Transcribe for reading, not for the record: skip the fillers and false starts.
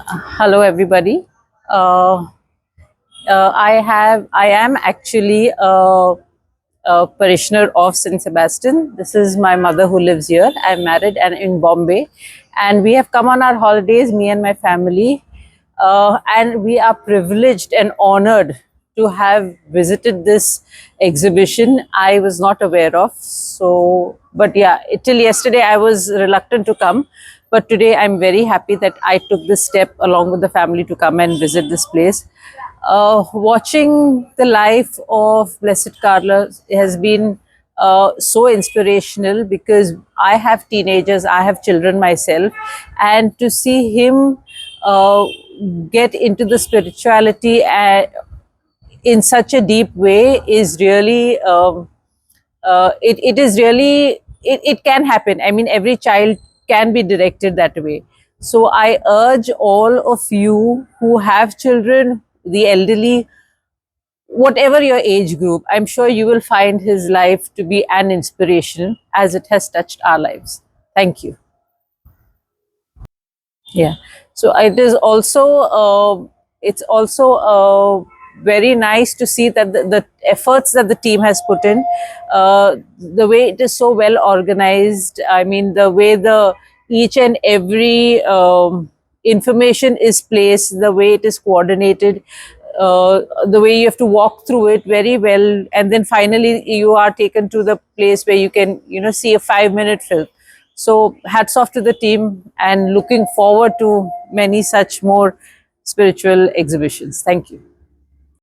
Hello, everybody. Uh, I am actually a parishioner of Saint Sebastian. This is my mother who lives here. I'm married and in Bombay, and we have come on our holidays, me and my family, and we are privileged and honored to have visited this exhibition. I was not aware of, so but yeah, till yesterday I was reluctant to come, but today I'm very happy that I took this step along with the family to come and visit this place. Watching the life of Blessed Carlo has been so inspirational because I have teenagers, I have children myself, and to see him get into the spirituality in such a deep way is really it is really it can happen. I mean, every child can be directed that way. So I urge all of you who have children, the elderly, whatever your age group, I'm sure you will find his life to be an inspiration as it has touched our lives. Thank you. Yeah. So it is also very nice to see that the efforts that the team has put in, the way it is so well organized. I mean, the way the each and every information is placed, the way it is coordinated, the way you have to walk through it very well, and then finally you are taken to the place where you can, see a 5-minute film. So hats off to the team and looking forward to many such more spiritual exhibitions. Thank you.